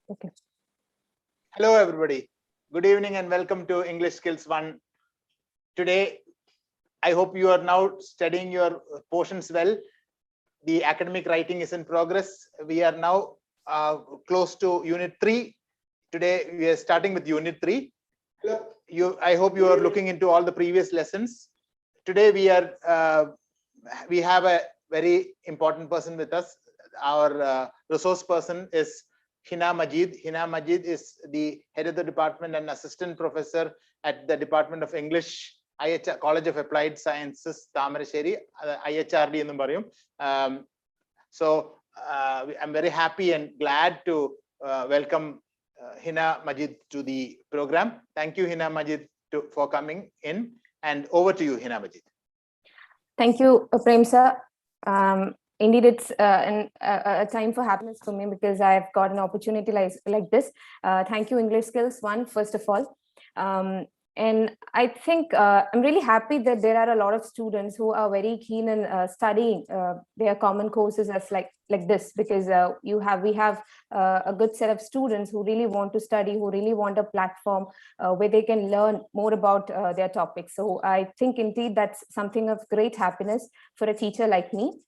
Okay. Hello, everybody. Good evening and welcome to English Skills One. Today, I hope you are now studying your portions well. The academic writing is in progress. We are now close to Unit 3. Today, we are starting with Unit 3. I hope you are looking into all the previous lessons. Today, we have a very important person with us. Our resource person is Hina Majeed. Hina Majeed is the head of the department and assistant professor at the Department of English, College of Applied Sciences, Tamarasheri, IHRD in the So I'm very happy and glad to welcome Hina Majeed to the program. Thank you, Hina Majeed, for coming in. And over to you, Hina Majeed. Thank you, Prem sir. Indeed, it's a time for happiness for me because I've got an opportunity like this. Thank you, English Skills One, first of all. And I think I'm really happy that there are a lot of students who are very keen in studying their common courses as like this, because we have a good set of students who really want to study, who really want a platform where they can learn more about their topics. So I think indeed that's something of great happiness for a teacher like me.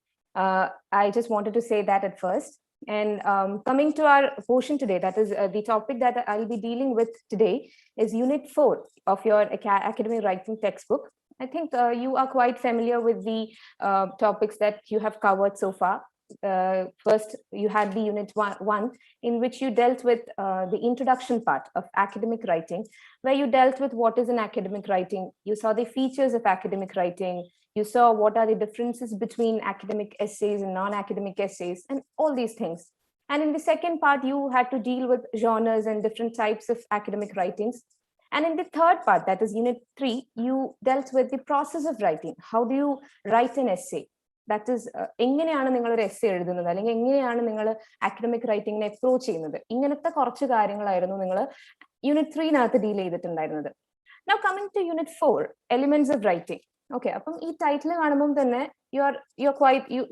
I just wanted to say that at first. And coming to our portion today, that is the topic that I'll be dealing with today is Unit 4 of your academic writing textbook. I think you are quite familiar with the topics that you have covered so far. First, you had the Unit 1 in which you dealt with the introduction part of academic writing, where you dealt with what is an academic writing. You saw the features of academic writing. You saw what are the differences between academic essays and non-academic essays and all these things. And in the second part, you had to deal with genres and different types of academic writings. And in the third part, that is Unit 3, you dealt with the process of writing. How do you write an essay? That is, എങ്ങനെയാണ് നിങ്ങൾ ഒരു essay എഴുതുന്നത്, അല്ലെങ്കിൽ എങ്ങനെയാണ് നിങ്ങൾ academic റൈറ്റിംഗിനെ approach ചെയ്യുന്നത്? ഇങ്ങനത്തെ കുറച്ച് കാര്യങ്ങളായിരുന്നു നിങ്ങൾ Unit 3 ഡീൽ ചെയ്തിട്ടുണ്ടായിരുന്നത്. Now coming to Unit 4, Elements of Writing. Okay, അപ്പം ഈ ടൈറ്റിൽ കാണുമ്പോൾ തന്നെ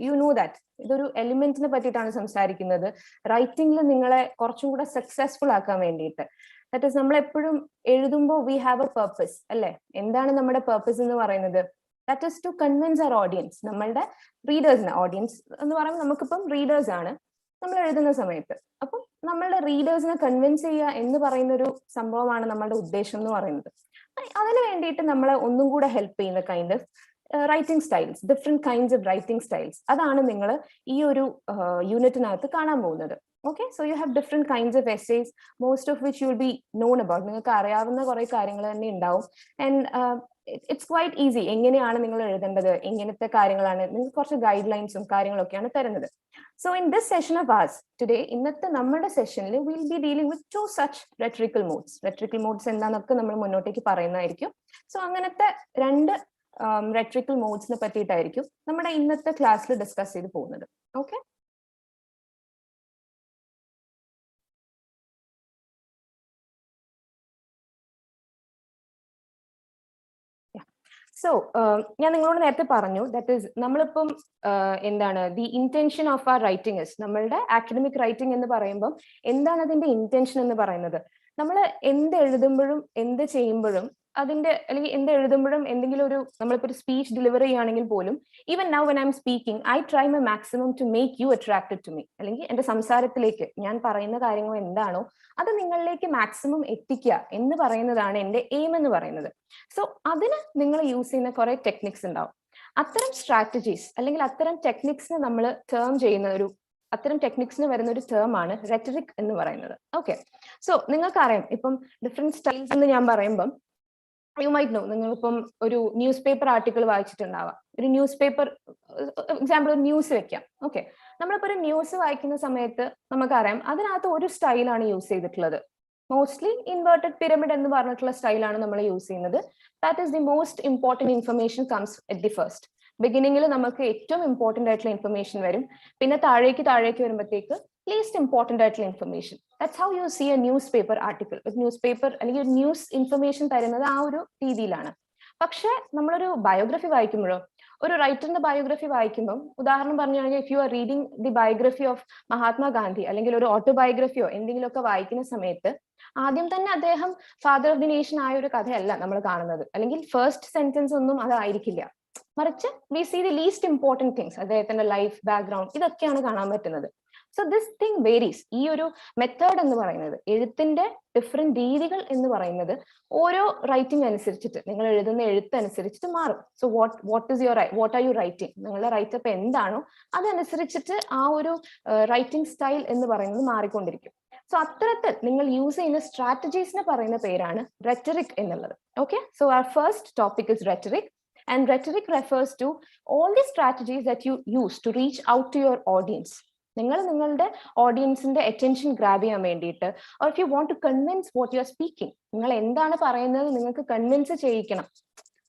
you know that ഇതൊരു എലിമെന്റിനെ പറ്റിയിട്ടാണ് സംസാരിക്കുന്നത്, റൈറ്റിംഗിൽ നിങ്ങളെ കുറച്ചും കൂടെ സക്സസ്ഫുൾ ആക്കാൻ വേണ്ടിയിട്ട്. ദാറ്റ് ഈസ്, നമ്മൾ എപ്പോഴും എഴുതുമ്പോൾ വി ഹാവ് എ പർപ്പസ് അല്ലേ? എന്താണ് നമ്മുടെ പർപ്പസ് എന്ന് പറയുന്നത്? That is to convince our audience, നമ്മളുടെ റീഡേഴ്സിന്. ഓഡിയൻസ് എന്ന് പറയുമ്പോൾ നമുക്കിപ്പം റീഡേഴ്സ് ആണ് നമ്മൾ എഴുതുന്ന സമയത്ത്. അപ്പം നമ്മളുടെ റീഡേഴ്സിനെ കൺവിൻസ് ചെയ്യുക എന്ന് പറയുന്ന ഒരു സംഭവമാണ് നമ്മളുടെ ഉദ്ദേശം എന്ന് പറയുന്നത്. അതിന് വേണ്ടിയിട്ട് നമ്മളെ ഒന്നും കൂടെ ഹെൽപ്പ് ചെയ്യുന്ന kind of writing styles, different kinds of writing styles, അതാണ് നിങ്ങൾ ഈ ഒരു യൂണിറ്റിനകത്ത് കാണാൻ പോകുന്നത്. Okay, so you have different kinds of essays, most of which you will be non about. നിങ്ങൾക്ക് അറിയാവുന്ന കുറെ കാര്യങ്ങൾ തന്നെ ഉണ്ടാവും. And it's quite easy. എങ്ങനെയാണ് നിങ്ങൾ എഴുതേണ്ടത്, എങ്ങനത്തെ കാര്യങ്ങളാണ്, നിങ്ങൾക്ക് കുറച്ച് ഗൈഡ് ലൈൻസും കാര്യങ്ങളൊക്കെയാണ് തരുന്നത്. So in this session of ours today, ഇന്നത്തെ നമ്മുടെ സെഷനിൽ we'll be dealing with two such rhetorical modes. Rhetorical modes എന്താണെന്നൊക്കെ നമ്മൾ മുന്നോട്ടേക്ക് പറയുന്നതായിരിക്കും. സോ അങ്ങനത്തെ രണ്ട് rhetorical modes പറ്റിയിട്ടായിരിക്കും നമ്മുടെ ഇന്നത്തെ ക്ലാസ്സിൽ ഡിസ്കസ് ചെയ്ത് പോകുന്നത്. ഓക്കെ, സോ ഞാൻ നിങ്ങളോട് നേരത്തെ പറഞ്ഞു, ദാറ്റ് ഈസ് നമ്മളിപ്പം എന്താണ് the intention of are writing is, നമ്മളുടെ അക്കാഡമിക് റൈറ്റിംഗ് എന്ന് പറയുമ്പം എന്താണ് അതിന്റെ ഇന്റൻഷൻ എന്ന് പറയുന്നത്? നമ്മൾ എന്ത് എഴുതുമ്പോഴും എന്ത് ചെയ്യുമ്പോഴും അതിന്റെ, അല്ലെങ്കിൽ എന്ത് എഴുതുമ്പോഴും എന്തെങ്കിലും ഒരു, നമ്മളിപ്പോൾ ഒരു സ്പീച്ച് ഡെലിവർ ചെയ്യുകയാണെങ്കിൽ പോലും, even now when I am speaking I try my maximum to make you attracted to me. അല്ലെങ്കിൽ എന്റെ സംസാരത്തിലേക്ക് ഞാൻ പറയുന്ന കാര്യങ്ങൾ എന്താണോ അത് നിങ്ങളിലേക്ക് മാക്സിമം എത്തിക്കുക എന്ന് പറയുന്നതാണ് എന്റെ എയിം എന്ന് പറയുന്നത്. സോ അതിന് നിങ്ങൾ യൂസ് ചെയ്യുന്ന കുറെ ടെക്നിക്സ് ഉണ്ടാവും. അത്തരം സ്ട്രാറ്റജീസ് അല്ലെങ്കിൽ അത്തരം ടെക്നിക്സിന് നമ്മൾ ടേം ചെയ്യുന്ന അത്തരം ടെക്നിക്സിന് വരുന്ന ഒരു ടേം ആണ് റെറ്ററിക് എന്ന് പറയുന്നത്. ഓക്കെ, സോ നിങ്ങൾക്കറിയാം, ഇപ്പം ഡിഫറെന്റ് സ്റ്റൈൽസ് എന്ന് ഞാൻ പറയുമ്പം യു മൈറ്റ് നോ, നിങ്ങളിപ്പം ഒരു ന്യൂസ് പേപ്പർ ആർട്ടിക്കിൾ വായിച്ചിട്ടുണ്ടാവാം. ഒരു ന്യൂസ് പേപ്പർ എക്സാമ്പിൾ, ഒരു ന്യൂസ് വെക്കാം. ഓക്കെ, നമ്മളിപ്പോൾ ഒരു ന്യൂസ് വായിക്കുന്ന സമയത്ത് നമുക്കറിയാം അതിനകത്ത് ഒരു സ്റ്റൈലാണ് യൂസ് ചെയ്തിട്ടുള്ളത്. മോസ്റ്റ്ലി ഇൻവേർട്ടഡ് പിരമിഡ് എന്ന് പറഞ്ഞിട്ടുള്ള സ്റ്റൈലാണ് നമ്മൾ യൂസ് ചെയ്യുന്നത്. That is the most important information comes at the first. ബിഗിനിങ്ങിൽ നമുക്ക് ഏറ്റവും ഇമ്പോർട്ടൻ്റ് ആയിട്ടുള്ള ഇൻഫർമേഷൻ വരും, പിന്നെ താഴേക്ക് വരുമ്പോഴത്തേക്ക് ലീസ്റ്റ് ഇമ്പോർട്ടൻ്റ് ആയിട്ടുള്ള information. That's how you see a news paper article. ഒരു ന്യൂസ് പേപ്പർ അല്ലെങ്കിൽ ഒരു ന്യൂസ് ഇൻഫർമേഷൻ തരുന്നത് ആ ഒരു രീതിയിലാണ്. പക്ഷെ നമ്മളൊരു ബയോഗ്രഫി വായിക്കുമ്പോഴോ ഒരു റൈറ്ററിന്റെ ബയോഗ്രഫി വായിക്കുമ്പോൾ, ഉദാഹരണം പറഞ്ഞു കഴിഞ്ഞാൽ if you are reading the biography of Mahatma Gandhi അല്ലെങ്കിൽ ഒരു ഓട്ടോബയോഗ്രഫിയോ എന്തെങ്കിലുമൊക്കെ വായിക്കുന്ന സമയത്ത് ആദ്യം തന്നെ അദ്ദേഹം ഫാദർ ഓഫ് ദി നേഷൻ ആയ ഒരു കഥയല്ല നമ്മൾ കാണുന്നത്, അല്ലെങ്കിൽ ഫസ്റ്റ് സെന്റൻസ് ഒന്നും അതായിരിക്കില്ല. മറിച്ച് we see the least important things, അദ്ദേഹത്തിന്റെ ലൈഫ് ബാക്ക്ഗ്രൗണ്ട്, ഇതൊക്കെയാണ് കാണാൻ പറ്റുന്നത്. So this thing varies. ഈ ഒരു മെത്തേഡ് എന്ന് പറയുന്നത്, എഴുത്തിന്റെ ഡിഫറെന്റ് രീതികൾ എന്ന് പറയുന്നത് ഓരോ റൈറ്റിംഗ് അനുസരിച്ചിട്ട്, നിങ്ങൾ എഴുതുന്ന എഴുത്തനുസരിച്ചിട്ട് മാറും. So what are you writing, നിങ്ങളുടെ റൈറ്റപ്പ് എന്താണോ അതനുസരിച്ചിട്ട് ആ ഒരു റൈറ്റിംഗ് സ്റ്റൈൽ എന്ന് പറയുന്നത് മാറിക്കൊണ്ടിരിക്കും. സോ അത്തരത്തിൽ നിങ്ങൾ യൂസ് ചെയ്യുന്ന സ്ട്രാറ്റജീസിനെ പറയുന്ന പേരാണ് റെറ്ററിക് എന്നുള്ളത്. Okay, so our first topic is rhetoric, and rhetoric refers to all the strategies that you use to reach out to your audience. നിങ്ങൾ നിങ്ങളുടെ ഓഡിയൻസിന്റെ അറ്റൻഷൻ ഗ്രാബ് ചെയ്യാൻ വേണ്ടിയിട്ട്, or if you want to convince what you are speaking, നിങ്ങൾ എന്താണ് പറയുന്നത് നിങ്ങൾക്ക് convince ചെയ്യിക്കണം.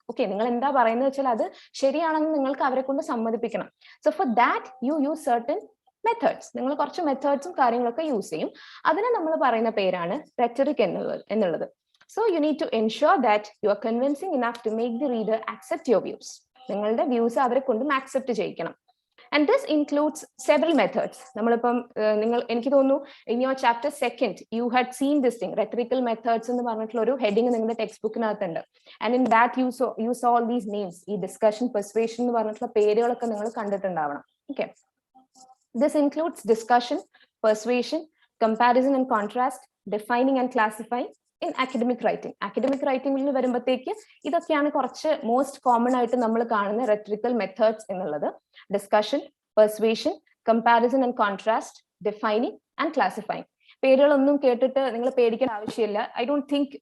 Okay, നിങ്ങൾ എന്താ പറയുന്നത് വെച്ചാൽ അത് ശരിയാണെന്ന് നിങ്ങൾക്ക് അവരെ കൊണ്ട് സമ്മതിപ്പിക്കണം. So for that you use certain methods. നിങ്ങൾ കുറച്ച് മെത്തേഡ്സും കാര്യങ്ങളൊക്കെ യൂസ് ചെയ്യും. അതിനെ നമ്മൾ പറയുന്ന പേരാണ് റെറ്ററിക് എന്നുള്ളത്. So you need to ensure that you are convincing enough to make the reader accept your views. നിങ്ങളുടെ വ്യൂസ് അവരെ കൊണ്ടും accept ചെയ്യിക്കണം. And this includes several methods. നമ്മളിപ്പം എനിക്ക് തോന്നുന്നു in your chapter 2nd you had seen this thing, rhetorical methods എന്ന് പറഞ്ഞിട്ടുള്ള ഒരു heading നിങ്ങളുടെ ടെക്സ്റ്റ് ബുക്കിനകത്തുണ്ട്. And in that you saw all these names. ഈ ഡിസ്കഷൻ, പെർസ്വേഷൻ എന്ന് പറഞ്ഞിട്ടുള്ള പേരുകളൊക്കെ നിങ്ങൾ കണ്ടിട്ടുണ്ടാവണം. Okay, this includes discussion, persuasion, comparison and contrast, defining and classifying in academic writing. Academic writing ൽ വരുമ്പോഴത്തേക്ക് ഇതൊക്കെയാണ് കുറച്ച് മോസ്റ്റ് കോമൺ ആയിട്ട് നമ്മൾ കാണുന്ന റെറ്ററിക്കൽ മെത്തേഡ്സ് എന്നുള്ളത്. Discussion, persuasion, comparison and contrast, defining and classifying. പേരുകളൊന്നും കേട്ടിട്ട് നിങ്ങൾ പേടിക്കാൻ ആവശ്യമില്ല. ഐ ഡോണ്ട് തിങ്ക്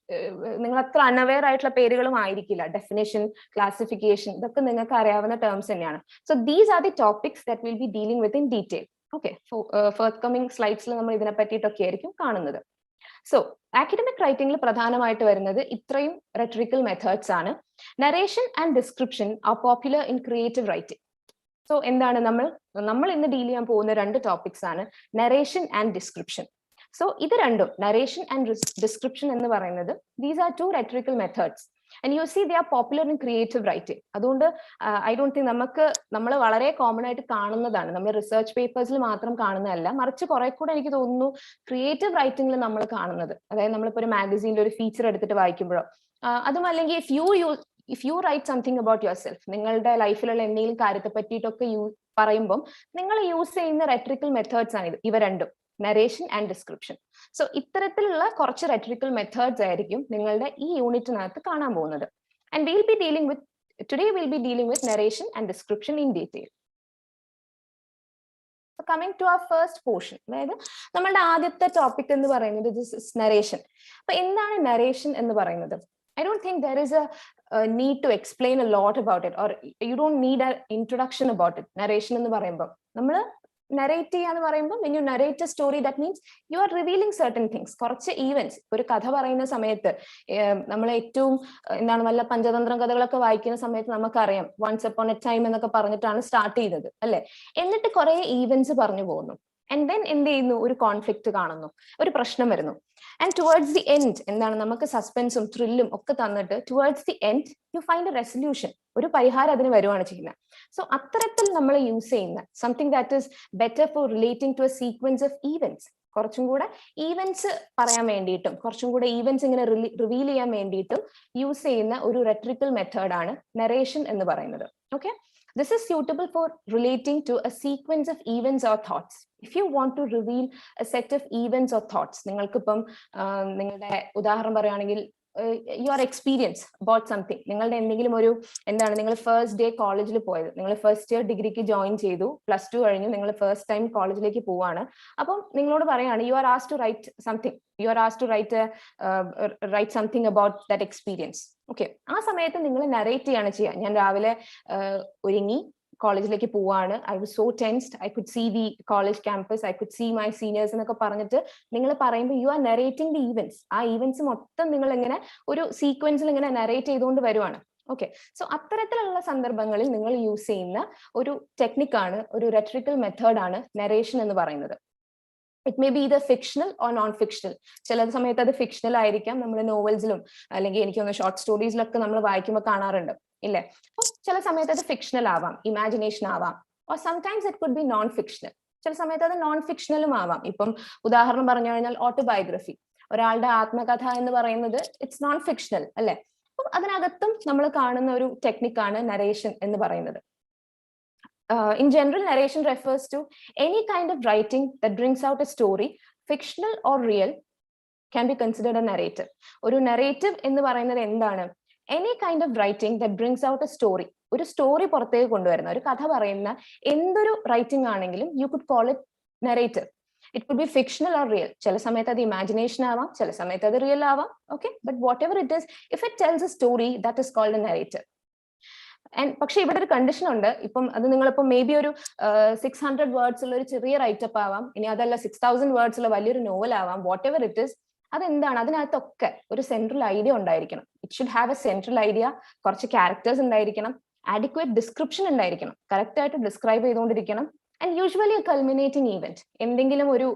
നിങ്ങൾ അത്ര അൺഅവെയർ ആയിട്ടുള്ള പേരുകളും ആയിരിക്കില്ല. ഡെഫിനേഷൻ, ക്ലാസിഫിക്കേഷൻ, ഇതൊക്കെ നിങ്ങൾക്ക് അറിയാവുന്ന ടേംസ് തന്നെയാണ്. So these are the topics that will be dealing with in detail. Okay, forthcoming സ്ലൈഡ്സിൽ നമ്മൾ ഇതിനെ പറ്റിയിട്ടൊക്കെ ആയിരിക്കും കാണുന്നത്. സോ അക്കാഡമിക് റൈറ്റിംഗിൽ പ്രധാനമായിട്ട് വരുന്നത് ഇത്രയും റെറ്ററിക്കൽ മെത്തേഡ്സ് ആണ്. Narration and description are popular in creative writing. So എന്താണ് നമ്മൾ ഇന്ന് ഡീൽ ചെയ്യാൻ പോകുന്ന രണ്ട് ടോപ്പിക്സ് ആണ് നരേഷൻ ആൻഡ് ഡിസ്ക്രിപ്ഷൻ. സോ ഇത് രണ്ടും, നരേഷൻ ആൻഡ് ഡിസ്ക്രിപ്ഷൻ എന്ന് പറയുന്നത്, these are two rhetorical methods. And you see they are popular in creative writing. അതുകൊണ്ട് ഐ ഡോണ്ട് തിങ്ക് നമ്മൾ വളരെ കോമൺ ആയിട്ട് കാണുന്നതാണ്, നമ്മൾ റിസർച്ച് പേപ്പേഴ്സിൽ മാത്രം കാണുന്നതല്ല, മറിച്ച് കുറെ കൂടെ എനിക്ക് തോന്നുന്നു ക്രിയേറ്റീവ് റൈറ്റിംഗിൽ നമ്മൾ കാണുന്നത്. അതായത് നമ്മളിപ്പോൾ ഒരു മാഗസീനിൽ ഒരു ഫീച്ചർ എടുത്തിട്ട് വായിക്കുമ്പോഴോ, അതും അല്ലെങ്കിൽ if you write something about yourself, നിങ്ങളുടെ ലൈഫിലുള്ള എന്തെങ്കിലും കാര്യത്തെ പറ്റിയിട്ടൊക്കെ പറയുമ്പം നിങ്ങൾ യൂസ് ചെയ്യുന്ന റെറ്ററിക്കൽ മെത്തേഡ്സ് ആണ് ഇവ രണ്ടും, നരേഷൻ ആൻഡ് ഡിസ്ക്രിപ്ഷൻ. സോ ഇത്തരത്തിലുള്ള കുറച്ച് റെറ്ററിക്കൽ മെത്തേഡ്സ് ആയിരിക്കും നിങ്ങളുടെ ഈ യൂണിറ്റിനകത്ത് കാണാൻ പോകുന്നത്. And today we'll be dealing with narration and description in detail. So coming to our first portion, അതായത് നമ്മളുടെ ആദ്യത്തെ ടോപ്പിക് എന്ന് പറയുന്നത് this is narration. അപ്പൊ എന്താണ് നരേഷൻ എന്ന് പറയുന്നത്? I don't think there is a need to explain a lot about it, or you don't need an introduction about it. Narration എന്ന് പറയുമ്പോൾ നമ്മൾ നരേറ്റ് ചെയ്യാന്ന് പറയുമ്പോൾ when you narrate a story, that means you are revealing certain things. കുറച്ച് events, ഒരു കഥ പറയുന്ന സമയത്ത് നമ്മൾ ഏറ്റവും വല്ല പഞ്ചതന്ത്രം കഥകളൊക്കെ വായിക്കുന്ന സമയത്ത് നമുക്കറിയാം once upon a time എന്നൊക്കെ പറഞ്ഞിട്ടാണ് സ്റ്റാർട്ട് ചെയ്തത് അല്ലെ. എന്നിട്ട് കുറെ ഈവൻസ് പറഞ്ഞു പോകുന്നു. ആൻഡ് ദെൻ എന്ത് ചെയ്യുന്നു, ഒരു കോൺഫ്ലിക്റ്റ് കാണുന്നു, ഒരു പ്രശ്നം വരുന്നു. ആൻഡ് ടുവേർഡ്സ് ദി എൻഡ് എന്താണ്, നമുക്ക് സസ്പെൻസും ത്രില്ലും ഒക്കെ തന്നിട്ട് towards the end you find A resolution, ഒരു പരിഹാരം അതിന് വരുവാണ് ചെയ്യുന്നത്. സോ അത്തരത്തിൽ നമ്മൾ യൂസ് ചെയ്യുന്ന something that is better for relating to a sequence of events, കുറച്ചും കൂടെ ഈവൻസ് പറയാൻ വേണ്ടിയിട്ടും കുറച്ചും കൂടെ ഈവൻസ് ഇങ്ങനെ റിവീൽ ചെയ്യാൻ വേണ്ടിയിട്ടും യൂസ് ചെയ്യുന്ന ഒരു റെറ്ററിക്കൽ മെത്തേഡാണ് നരേഷൻ എന്ന് പറയുന്നത്. Okay, this is suitable for relating to a sequence of events or thoughts. If you want to reveal a set of events or thoughts, നിങ്ങൾക്കിപ്പം നിങ്ങളുടെ ഉദാഹരണം പറയുകയാണെങ്കിൽ your experience about something, നിങ്ങളുടെ എന്തെങ്കിലും ഒരു നിങ്ങൾ ഫസ്റ്റ് ഡേ കോളേജിൽ പോയത്, നിങ്ങൾ ഫസ്റ്റ് ഇയർ ഡിഗ്രിക്ക് ജോയിൻ ചെയ്തു, +2 കഴിഞ്ഞു, നിങ്ങൾ ഫസ്റ്റ് ടൈം കോളേജിലേക്ക് പോവാണ്. അപ്പം നിങ്ങളോട് പറയാണ് you are asked to write something, you are asked to write something about that experience. Okay, ആ സമയത്ത് നിങ്ങൾ നരേറ്റ് ചെയ്യാണ് ചെയ്യുക. ഞാൻ രാവിലെ ഒരുങ്ങി കോളേജിലേക്ക് പോവാണ്, I was so tensed, I could see the college campus, I could see my seniors എന്നൊക്കെ പറഞ്ഞിട്ട് നിങ്ങൾ പറയുമ്പോൾ you are narrating the events. ആ ഈവൻസ് മൊത്തം നിങ്ങൾ ഇങ്ങനെ ഒരു സീക്വൻസിൽ ഇങ്ങനെ നരേറ്റ് ചെയ്തുകൊണ്ട് വരുവാണ്. ഓക്കെ, സോ അത്തരത്തിലുള്ള സന്ദർഭങ്ങളിൽ നിങ്ങൾ യൂസ് ചെയ്യുന്ന ഒരു ടെക്നിക്കാണ്, ഒരു റെറ്ററിക്കൽ മെത്തേഡാണ് നരേഷൻ എന്ന് പറയുന്നത്. ഇറ്റ് മേ ബി ഇത് ഫിക്ഷണൽ ഓർ നോൺ ഫിക്ഷണൽ. ചില സമയത്ത് അത് ഫിക്ഷണൽ ആയിരിക്കാം, നമ്മൾ നോവൽസിലും അല്ലെങ്കിൽ എനിക്ക് തോന്നുന്നു ഷോർട്ട് സ്റ്റോറീസിലൊക്കെ നമ്മൾ വായിക്കുമ്പോൾ കാണാറുണ്ട്. ഇല്ലേ? അപ്പൊ ചില സമയത്ത് അത് ഫിക്ഷണൽ ആവാം, ഇമാജിനേഷൻ ആവാം, or sometimes it could B non fictional. ചില സമയത്ത് അത് നോൺ ഫിക്ഷണലും ആവാം. ഇപ്പം ഉദാഹരണം പറഞ്ഞു കഴിഞ്ഞാൽ ഓട്ടോബയോഗ്രഫി, ഒരാളുടെ ആത്മകഥ എന്ന് പറയുന്നത് ഇറ്റ്സ് നോൺ ഫിക്ഷണൽ അല്ലെ? അപ്പം അതിനകത്തും നമ്മൾ കാണുന്ന ഒരു ടെക്നിക്കാണ് നരേഷൻ എന്ന് പറയുന്നത്. In general, narration refers to any kind of writing that brings out a story, fictional or real, can be considered a narrative. ഒരു narrative എന്ന് പറയുന്നത് എന്താണ്? Any kind of writing that brings out a story. ഒരു story പുറത്തേക്ക് കൊണ്ടുവരുന്ന, ഒരു കഥ പറയുന്ന എന്തൊരു റൈറ്റിംഗ് ആണെങ്കിലും you could call it narrative. It could be fictional or real. ചില സമയത്ത് അത് ഇമാജിനേഷൻ ആവാം, ചില സമയത്ത് അത് റിയൽ ആവാം. Okay, but whatever it is, if it tells a story, that is called a narrative. പക്ഷെ ഇവിടെ ഒരു കണ്ടീഷൻ ഉണ്ട്. ഇപ്പം അത് നിങ്ങളിപ്പം മേ ബി ഒരു 600 വേർഡ്സ് ഉള്ള ഒരു ചെറിയ റൈറ്റപ്പ് ആവാം, ഇനി അതല്ല 6000 വേർഡ്സ് ഉള്ള വലിയൊരു നോവൽ ആവാം. വാട്ട് എവർ ഇറ്റ് ഇസ്, അതെന്താണ്, അതിനകത്തൊക്കെ ഒരു സെൻട്രൽ ഐഡിയ ഉണ്ടായിരിക്കണം. It should have a central idea. കുറച്ച് ക്യാരക്ടേഴ്സ് ഉണ്ടായിരിക്കണം, ആഡിക്വേറ്റ് ഡിസ്ക്രിപ്ഷൻ ഉണ്ടായിരിക്കണം, കറക്റ്റ് ആയിട്ട് ഡിസ്ക്രൈബ് ചെയ്തുകൊണ്ടിരിക്കണം. ആൻഡ് യൂഷ്വലി കൾമിനേറ്റിംഗ് ഈവന്റ്, എന്തെങ്കിലും ഒരു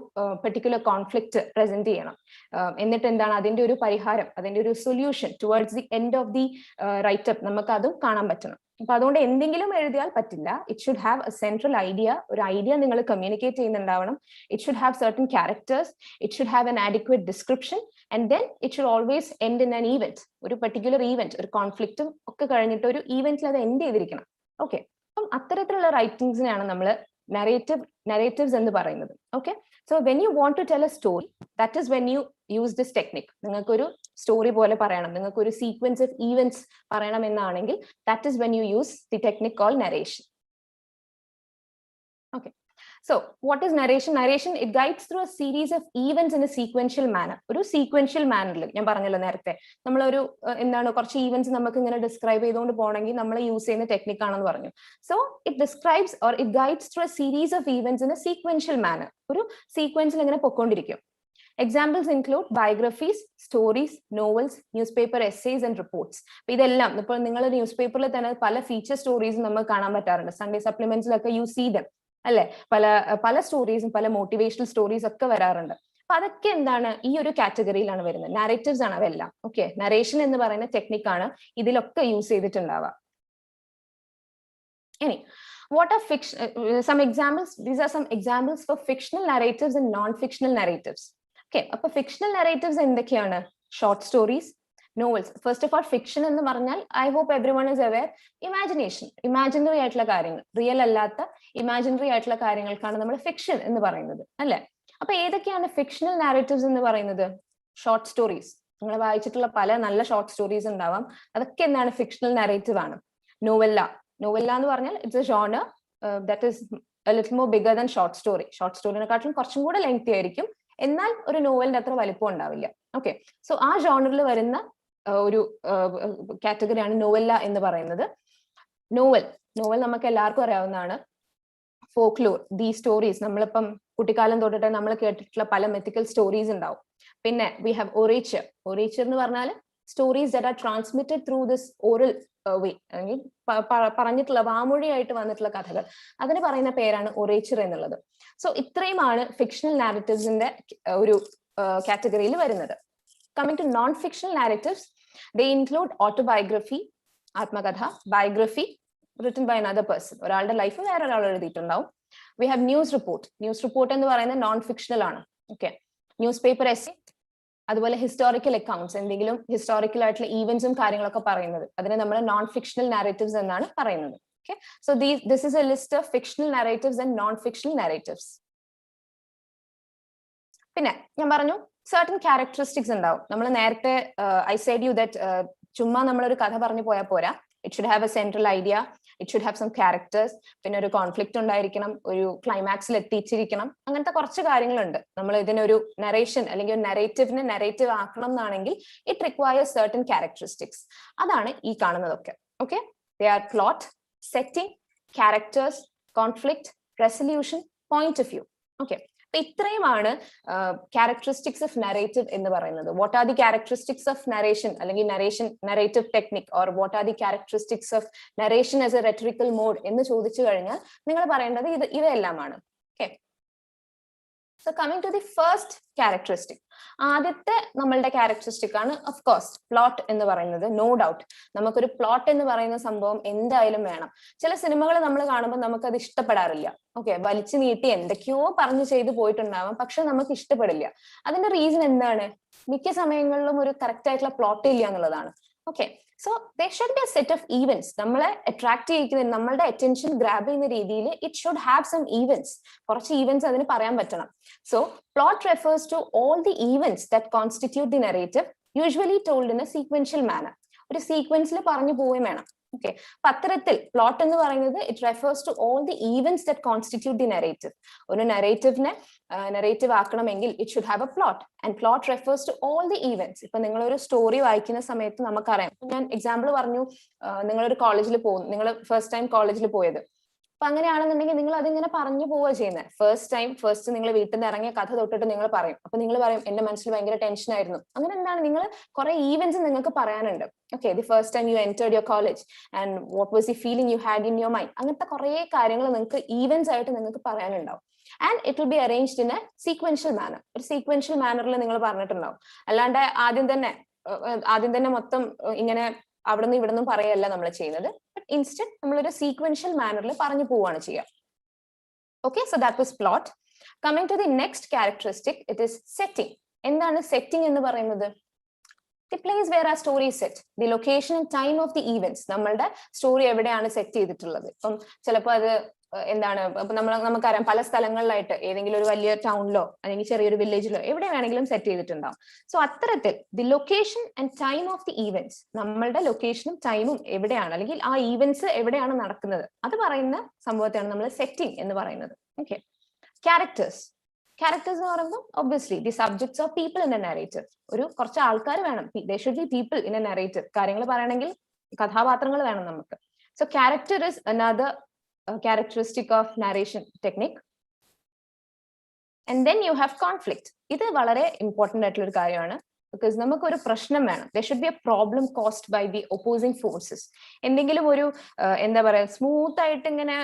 പെർട്ടിക്കുലർ കോൺഫ്ലിക്റ്റ് പ്രസന്റ് ചെയ്യണം. എന്നിട്ട് എന്താണ് അതിന്റെ ഒരു പരിഹാരം, അതിന്റെ ഒരു solution towards the end of the writeup നമുക്ക് അതും കാണാൻ പറ്റണം. അപ്പൊ അതുകൊണ്ട് എന്തെങ്കിലും എഴുതിയാൽ പറ്റില്ല. It should have a central idea. ഒരു ഐഡിയ നിങ്ങൾ കമ്മ്യൂണിക്കേറ്റ് ചെയ്യുന്നുണ്ടാവണം. It should have certain characters. It should have an adequate description. And then it should always end in an event. ഒരു പെർട്ടിക്കുലർ ഈവന്റ്, ഒരു കോൺഫ്ലിക്റ്റും ഒക്കെ കഴിഞ്ഞിട്ട് ഒരു ഈവന്റിൽ അത് എൻഡ് ചെയ്തിരിക്കണം. ഓക്കെ, അപ്പം അത്തരത്തിലുള്ള റൈറ്റിംഗ്സിനെയാണ് നമ്മൾ narratives എന്ന് പറയുന്നത്. Okay, so when you want to tell a story, that is when you use this technique. നിങ്ങൾക്ക് ഒരു സ്റ്റോറി പോലെ പറയണം, നിങ്ങൾക്ക് ഒരു സീക്വൻസ് ഓഫ് ഈവന്റ്സ് പറയണം എന്നാണെങ്കിൽ, that is when you use the technique called narration. Okay, so what is narration? Narration, it guides through a series of events in a sequential manner. ഒരു sequential manner, ഞാൻ പറഞ്ഞല്ലോ നേരത്തെ, നമ്മളൊരു എന്താണ് കുറച്ച് events നമുക്ക് ഇങ്ങനെ ഡിസ്ക്രൈബ് ചെയ്തുകൊണ്ട് പോകണമെങ്കിൽ നമ്മൾ യൂസ് ചെയ്യുന്ന ടെക്നിക് ആണെന്ന് പറഞ്ഞു. So it describes or it guides through a series of events in a sequential manner. ഒരു സീക്വൻസിൽ ഇങ്ങനെ പൊക്കോണ്ടിരിക്കും. Examples include biographies, stories, novels, newspaper essays and reports. ഇതെല്ലാം ഇപ്പോൾ നിങ്ങൾ ന്യൂസ് പേപ്പറിൽ തന്നെ പല ഫീച്ചർ സ്റ്റോറീസ് നമുക്ക് കാണാൻ പറ്റാറുണ്ട്. സൺഡേ സപ്ലിമെന്റ്സിലൊക്കെ യു സീ ദം അല്ലെ? പല സ്റ്റോറീസും പല മോട്ടിവേഷണൽ സ്റ്റോറീസ് ഒക്കെ വരാറുണ്ട്. അപ്പൊ അതൊക്കെ എന്താണ്, ഈ ഒരു കാറ്റഗറിയിലാണ് വരുന്നത്. നാരേറ്റീവ്സ് ആണ് അതെല്ലാം. ഓക്കെ, നരേഷൻ എന്ന് പറയുന്ന ടെക്നിക്കാണ് ഇതിലൊക്കെ യൂസ് ചെയ്തിട്ടുണ്ടാവുക. ഇനി what are some examples? These are some examples for fictional narratives and non-fictional narratives. Okay, അപ്പൊ fictional narratives എന്തൊക്കെയാണ്? Short stories, novels. First of all fiction എന്ന് പറഞ്ഞാൽ I hope every one is aware, imagination, imaginary ആയിട്ടുള്ള കാര്യങ്ങൾ, real അല്ലാത്ത imaginary ആയിട്ടുള്ള കാര്യങ്ങൾക്കാണ് നമ്മൾ fiction എന്ന് പറയുന്നത് അല്ലെ? അപ്പൊ ഏതൊക്കെയാണ് ഫിക്ഷണൽ നാരേറ്റീവ്സ് എന്ന് പറയുന്നത്? ഷോർട്ട് സ്റ്റോറീസ്, നിങ്ങൾ വായിച്ചിട്ടുള്ള പല നല്ല ഷോർട്ട് സ്റ്റോറീസ് ഉണ്ടാവാം, അതൊക്കെ എന്താണ്, ഫിക്ഷണൽ നാരേറ്റീവ് ആണ്. നോവല്ല എന്ന് പറഞ്ഞാൽ it's a genre that is a little more bigger than short story. Short സ്റ്റോറിനെക്കാട്ടിലും കുറച്ചും കൂടെ ലെങ്തി ആയിരിക്കും, എന്നാൽ ഒരു നോവലിന്റെ അത്ര വലിപ്പം ഉണ്ടാവില്ല. ഓക്കെ, സോ ആ ജോണറിൽ വരുന്ന ഒരു കാറ്റഗറിയാണ് നോവല്ല എന്ന് പറയുന്നത്. നോവൽ നമുക്ക് എല്ലാവർക്കും അറിയാവുന്നതാണ്. ഫോക്ലോർ, ദി സ്റ്റോറീസ്, നമ്മളിപ്പം കുട്ടിക്കാലം തൊട്ടിട്ട് നമ്മൾ കേട്ടിട്ടുള്ള പല മെത്തിക്കൽ സ്റ്റോറീസ് ഉണ്ടാവും. പിന്നെ വി ഹാവ് ഒറേച്ചർ എന്ന് പറഞ്ഞാൽ stories that are transmitted through this oral way, അല്ലെങ്കിൽ പറഞ്ഞിട്ടുള്ള വാമൊഴിയായിട്ട് വന്നിട്ടുള്ള കഥകൾ, അതിന് പറയുന്ന പേരാണ് ഒറേച്ചർ എന്നുള്ളത്. സോ ഇത്രയുമാണ് ഫിക്ഷണൽ നാരേറ്റീവ്സിന്റെ ഒരു കാറ്റഗറിയിൽ വരുന്നത്. Coming to non-fictional narratives, they include autobiography, ആത്മകഥ, biography written by another person, ഒരാളുടെ ലൈഫ് വേറെ ഒരാൾ എഴുതിയിട്ടുണ്ടാവും. We have news report എന്ന് പറയുന്നത് നോൺ ഫിക്ഷണൽ ആണ്. ഓക്കെ, ന്യൂസ് പേപ്പർ എസ്സേ, അതുപോലെ ഹിസ്റ്റോറിക്കൽ അക്കൗണ്ട്സ്, എന്തെങ്കിലും ഹിസ്റ്റോറിക്കൽ ആയിട്ടുള്ള ഈവന്റ്സും കാര്യങ്ങളൊക്കെ പറയുന്നത്, അതിനെ നമ്മൾ നോൺ ഫിക്ഷണൽ നാരേറ്റീവ്സ് എന്നാണ് പറയുന്നത്. Okay, so this is a list of fictional narratives and non-fictional narratives. പിന്നെ ഞാൻ പറഞ്ഞു certain characteristics ഉണ്ടാവും. നമ്മൾ നേരത്തെ I said you that ചുമ്മാ നമ്മളൊരു കഥ പറഞ്ഞു പോയാൽ പോരാ. It should have a central idea, it should have some characters, പിന്നെ ഒരു കോൺഫ്ലിക്റ്റ് ഉണ്ടായിരിക്കണം, ഒരു ക്ലൈമാക്സിൽ എത്തിച്ചിരിക്കണം, അങ്ങനത്തെ കുറച്ച് കാര്യങ്ങളുണ്ട്. നമ്മൾ ഇതിനൊരു നരേഷൻ അല്ലെങ്കിൽ ഒരു നരേറ്റീവിനെ നരേറ്റീവ് ആക്കണം എന്നാണെങ്കിൽ ഇറ്റ് റിക്വയർസ് certain characteristics. അതാണ് ഈ കാണുന്നതൊക്കെ. Okay, they are plot, setting, characters, conflict, resolution, point of view. Okay, അപ്പൊ ഇത്രയുമാണ് characteristics of narrative എന്ന് പറയുന്നത്. What are the characteristics of narration അല്ലെങ്കിൽ narrative technique, or what are the characteristics of narration as a rhetorical mode എന്ന് ചോദിച്ചു കഴിഞ്ഞാൽ നിങ്ങൾ പറയേണ്ടത് ഇവയെല്ലാമാണ്. Okay, So coming to the first characteristic, ആദ്യത്തെ നമ്മളുടെ ക്യാരക്ടറിസ്റ്റിക് ആണ് ഓഫ് കോഴ്സ് പ്ലോട്ട് എന്ന് പറയുന്നത്. നോ ഡൗട്ട് നമുക്കൊരു പ്ലോട്ട് എന്ന് പറയുന്ന സംഭവം എന്തായാലും വേണം. ചില സിനിമകൾ നമ്മൾ കാണുമ്പോൾ നമുക്കത് ഇഷ്ടപ്പെടാറില്ല. ഓക്കെ, വലിച്ചു നീട്ടി എന്തൊക്കെയോ പറഞ്ഞു ചെയ്തു പോയിട്ടുണ്ടാവാം, പക്ഷെ നമുക്ക് ഇഷ്ടപ്പെടില്ല. അതിന്റെ റീസൺ എന്താണ്? മിക്ക സമയങ്ങളിലും ഒരു കറക്റ്റ് ആയിട്ടുള്ള പ്ലോട്ട് ഇല്ല എന്നുള്ളതാണ്. Okay, so there should be a set of events. നമ്മളെ അട്രാക്ട് ചെയ്യിക്കുന്ന, നമ്മളുടെ അറ്റൻഷൻ ഗ്രാബ് ചെയ്യുന്ന രീതിയിൽ it should have some events. കുറച്ച് ഈവൻസ് അതിന് പറയാൻ പറ്റണം. So plot refers to all the events that constitute the narrative, usually told in a sequential manner. ഒരു സീക്വൻസിൽ പറഞ്ഞു പോവുകയും വേണം. ഓക്കെ, അപ്പൊ അത്തരത്തിൽ പ്ലോട്ട് എന്ന് പറയുന്നത് it refers to all the events that constitute the narrative. ഒരു നറേറ്റീവിനെ നറേറ്റീവ് ആക്കണമെങ്കിൽ it should have a plot, and plot refers to all the events. ഇപ്പൊ നിങ്ങളൊരു സ്റ്റോറി വായിക്കുന്ന സമയത്ത് നമുക്കറിയാം, ഞാൻ എക്സാമ്പിൾ പറഞ്ഞു, നിങ്ങളൊരു കോളേജിൽ പോകും, നിങ്ങൾ ഫസ്റ്റ് ടൈം കോളേജിൽ പോയത്. അപ്പൊ അങ്ങനെയാണെന്നുണ്ടെങ്കിൽ നിങ്ങൾ അതിങ്ങനെ പറഞ്ഞു പോവുക ചെയ്യുന്നത്. ഫസ്റ്റ് നിങ്ങൾ വീട്ടിൽ നിന്ന് ഇറങ്ങിയ കഥ തൊട്ടിട്ട് നിങ്ങൾ പറയും. അപ്പൊ നിങ്ങൾ പറയും എന്റെ മനസ്സിൽ ഭയങ്കര ടെൻഷൻ ആയിരുന്നു. അങ്ങനെ എന്താണ്, നിങ്ങൾ കുറെ ഈവൻസ് നിങ്ങൾക്ക് പറയാനുണ്ട്. Okay, the first time you entered your college and what was the feeling you had in your mind. അങ്ങനത്തെ കുറെ കാര്യങ്ങൾ നിങ്ങൾക്ക് ഈവൻസ് ആയിട്ട് നിങ്ങൾക്ക് പറയാനുണ്ടാവും. And it will be arranged in a sequential manner. ഒരു സീക്വൻഷ്യൽ മാനറിൽ നിങ്ങൾ പറഞ്ഞിട്ടുണ്ടാവും. അല്ലാണ്ട് ആദ്യം തന്നെ മൊത്തം ഇങ്ങനെ അവിടെ നിന്ന് ഇവിടെ നിന്നും പറയല്ല നമ്മൾ ചെയ്യുന്നത്. ബട്ട് ഇൻസ്റ്റെഡ് നമ്മളൊരു സീക്വൻഷ്യൽ മാനറിൽ പറഞ്ഞു പോവുകയാണ് ചെയ്യുക. Okay, so that was plot. Coming to the next characteristic, it is setting. എന്താണ് സെറ്റിംഗ് എന്ന് പറയുന്നത്? ദി പ്ലേസ് വേർ ആ story set, the location and time of the events. നമ്മളുടെ സ്റ്റോറി എവിടെയാണ് സെറ്റ് ചെയ്തിട്ടുള്ളത്. ഇപ്പം ചിലപ്പോൾ അത് എന്താണ്, ഇപ്പൊ നമുക്കറിയാം പല സ്ഥലങ്ങളിലായിട്ട് ഏതെങ്കിലും ഒരു വലിയ ടൗണിലോ അല്ലെങ്കിൽ ചെറിയൊരു വില്ലേജിലോ എവിടെ വേണമെങ്കിലും സെറ്റ് ചെയ്തിട്ടുണ്ടാവും. സോ അത്തരത്തിൽ the location and time of the events, നമ്മളുടെ ലൊക്കേഷനും ടൈമും എവിടെയാണ്, അല്ലെങ്കിൽ ആ ഈവൻറ്റ്സ് എവിടെയാണ് നടക്കുന്നത്, അത് പറയുന്ന സംഭവത്തെയാണ് നമ്മൾ സെറ്റിംഗ് എന്ന് പറയുന്നത്. ഓക്കെ, ക്യാരക്ടേഴ്സ് എന്ന് പറയുമ്പോൾ obviously the subjects of people in A narrative. ഒരു കുറച്ച് ആൾക്കാർ വേണം. They should be people in A narrative. കാര്യങ്ങൾ പറയണമെങ്കിൽ കഥാപാത്രങ്ങൾ വേണം നമുക്ക്. So character is another characteristic of narration technique. And then you have conflict. ഇത് വളരെ ഇമ്പോർട്ടന്റ് ആയിട്ടുള്ള ഒരു കാര്യമാണ്. ബിക്കോസ് നമുക്കൊരു പ്രശ്നം വേണം. there should be a problem caused by the opposing forces. എന്തെങ്കിലും ഒരു എന്താ പറയാ സ്മൂത്ത് ആയിട്ട് ഇങ്ങനെ